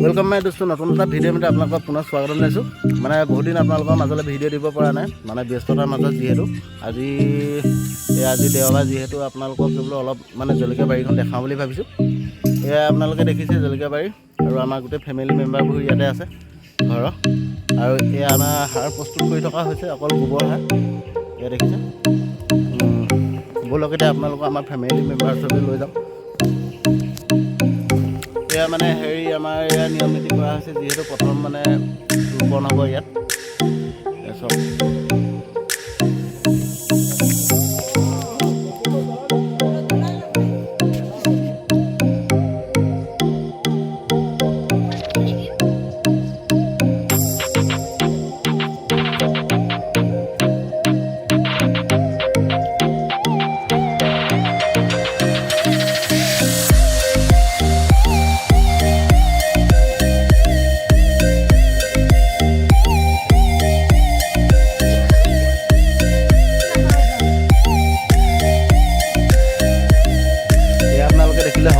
Welcome my दोस्तों नतुन এটা video' মানে আপোনালোকক পুনৰ স্বাগতম জনাইছোঁ মানে বহুত দিন আপোনালোকৰ মাজলৈ ভিডিঅ' দিব পৰা নাই মানে ব্যস্ততাৰ মাজত যিহেতু আজি দেওবাৰ যিহেতু আপোনালোকক কেৱল অলপ মানে জলকীয়া বাৰীখন দেখাওঁ বুলি ভাবিছোঁ এয়া আপোনালোকে দেখিছে জলকীয়া বাৰী আৰু আমাৰ গোটেই ফেমিলি মেম্বাৰবোৰ ইয়াতে আছে ঘৰৰ আৰু এয়া আমাৰ সাৰ প্ৰস্তুত কৰি থকা হৈছে অকল গোবৰ সাৰ এয়া দেখিছে বলকতে আপোনালোকক আমাৰ ফেমিলি মেম্বাৰ সবে লৈ যাম এয়া মানে হেৰি আমাৰ এয়া নিয়ম নীতি কৰা হৈছে যিহেতু প্ৰথম মানে ৰোপণ হ'ব ইয়াত সব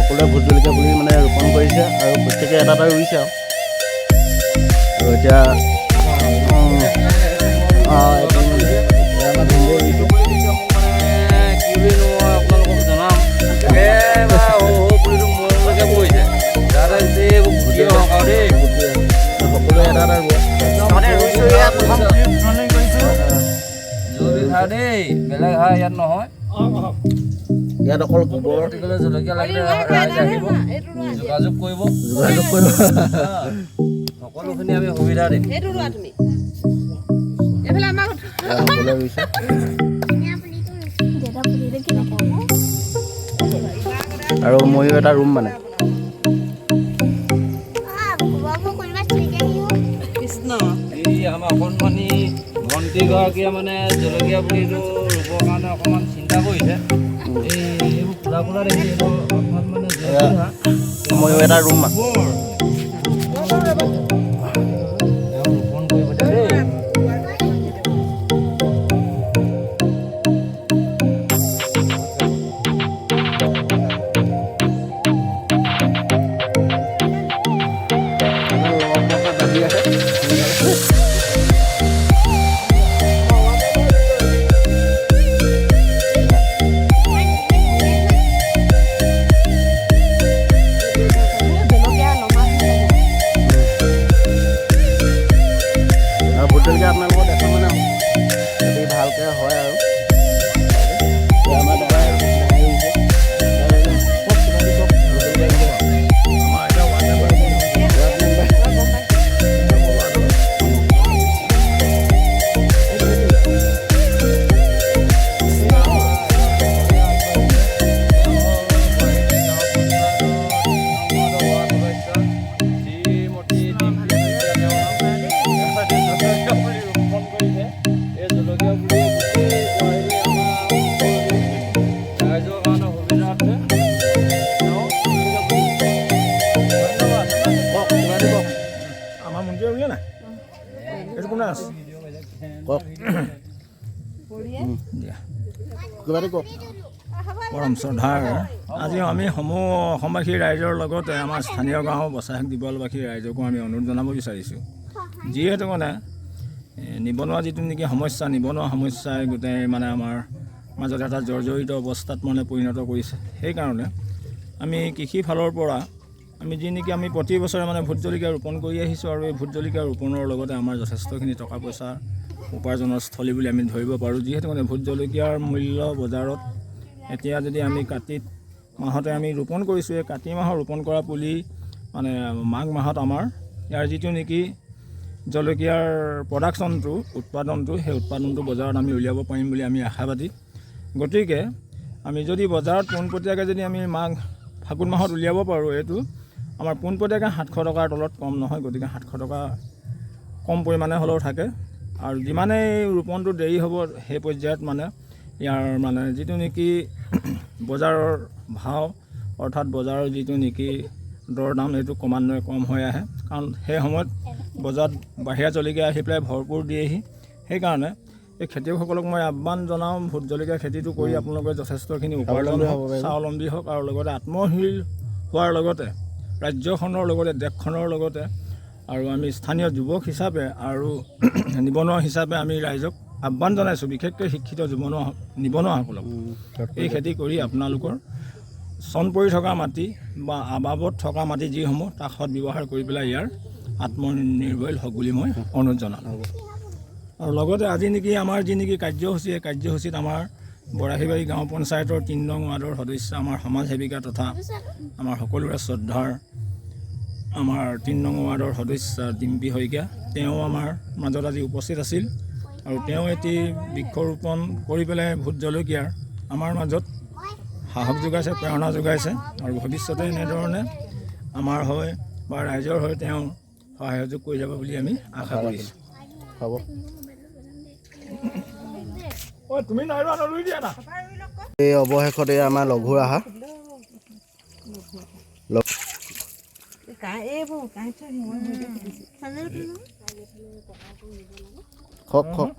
সকলোৱে ভোট জলকীয়া পুলি মানে ৰোপণ কৰিছে আৰু প্ৰত্যেকে এটা এটা ৰুইছে আৰু এতিয়া বেলেগ হাঁহ ইয়াত নহয় ইয়াত অকল গোবৰ জলকীয়া লাগিলে ৰাইজ আহিব যোগাযোগ কৰিব সকলোখিনি আমি সুবিধা দিম আৰু ময়ো এটা ৰুম মানে এই আমাৰ অকণমানি ভণ্টিগৰাকীয়ে মানে জলকীয়া পুলিটো ৰুবৰ কাৰণে অকণমান চিন্তা কৰিছে এইবোৰ ফুলা ফুলা দেখি অকণমান মানে ময়ো এটা ৰুম মানে ৰোপণ কৰিব দেই আপোনালোকৰ দেখা মানে যদি ভালকৈ হয় আৰু আমাৰ পৰম শ্ৰদ্ধাৰ আজি আমি অসমবাসী ৰাইজৰ লগতে আমাৰ স্থানীয় গাঁও বচাহাক দিবলবাসী ৰাইজকো আমি অনুৰোধ জনাব বিচাৰিছোঁ যিহেতু মানে নিবনুৱা যিটো নেকি নিবনুৱা সমস্যাই গোটেই মানে আমাৰ মাজত এটা জৰ্জৰিত অৱস্থাত মানে পৰিণত কৰিছে সেইকাৰণে আমি কৃষি ফালৰ পৰা আমি যি নেকি আমি প্ৰতি বছৰে মানে ভোট জলকীয়া ৰোপণ কৰি আহিছোঁ আৰু এই ভোট জলকীয়া ৰোপণৰ লগতে আমাৰ যথেষ্টখিনি টকা পইচা উপাৰ্জনৰ স্থলী বুলি আমি ধৰিব পাৰোঁ যিহেতু মানে ভোট জলকীয়াৰ মূল্য বজাৰত এতিয়া যদি আমি কাতি মাহতে আমি ৰোপণ কৰিছোঁ এই কাতি মাহৰ ৰোপণ কৰা পুলি মানে মাঘ মাহত আমাৰ ইয়াৰ যিটো নেকি জলকীয়াৰ প্ৰডাকশ্যনটো উৎপাদনটো সেই উৎপাদনটো বজাৰত আমি উলিয়াব পাৰিম বুলি আমি আশাবাদী গতিকে আমি যদি বজাৰত পোনপটীয়াকৈ যদি আমি ফাগুন মাহত উলিয়াব পাৰোঁ এইটো আমাৰ পোনপটীয়াকৈ 700 টকাৰ তলত কম নহয় গতিকে 700 টকা কম পৰিমাণে হ'লেও থাকে আৰু যিমানেই ৰোপণটো দেৰি হ'ব সেই পৰ্যায়ত মানে ইয়াৰ মানে যিটো নেকি বজাৰৰ ভাও অৰ্থাৎ বজাৰৰ যিটো নেকি দৰ দাম এইটো ক্ৰমান্বয়ে কম হৈ আহে কাৰণ সেই সময়ত বজাৰত বাহিৰা জলকীয়া আহি পেলাই ভৰপূৰ দিয়েহি সেইকাৰণে এই খেতিয়কসকলক মই আহ্বান জনাওঁ ভোট জলকীয়া খেতিটো কৰি আপোনালোকে যথেষ্টখিনি উপাৰ্জন স্বাৱলম্বী হওক আৰু লগতে আত্মশীল হোৱাৰ লগতে ৰাজ্যখনৰ লগতে দেশখনৰ লগতে আৰু আমি স্থানীয় যুৱক হিচাপে আৰু নিবনুৱা হিচাপে আমি ৰাইজক আহ্বান জনাইছোঁ, বিশেষকৈ শিক্ষিত নিবনুৱাসকলক এই খেতি কৰি আপোনালোকৰ চন পৰি থকা মাটি বা আবাবত থকা মাটি যিসমূহ তাক সৎ ব্যৱহাৰ কৰি পেলাই ইয়াৰ আত্মনিৰ্ভৰশীল হওক বুলি মই অনুৰোধ জনালোঁ। আৰু লগতে আজি নেকি আমাৰ যি নেকি কাৰ্যসূচী, এই কাৰ্যসূচীত আমাৰ বৰাশীবাৰী গাঁও পঞ্চায়তৰ ৩ নং ৱাৰ্ডৰ সদস্য, আমাৰ সমাজ সেৱিকা তথা আমাৰ সকলোৰে শ্ৰদ্ধাৰ আমাৰ ৩ নং ৱাৰ্ডৰ সদস্য ডিম্পী শইকীয়া, তেওঁ আমাৰ মাজত আজি উপস্থিত আছিল। আৰু তেওঁ এটি বৃক্ষৰোপণ কৰি পেলাই ভোট জলকীয়াৰ আমাৰ মাজত সাহস যোগাইছে, প্ৰেৰণা যোগাইছে। আৰু ভৱিষ্যতে এনেধৰণে আমাৰ হৈ বা ৰাইজৰ হৈ তেওঁ সহযোগ কৰি যাব বুলি আমি আশা কৰিছোঁ। হ'ব। তুমি নৰুই দিয়া না। এই অৱশেষত এই আমাৰ লঘুৰ আহা খক খক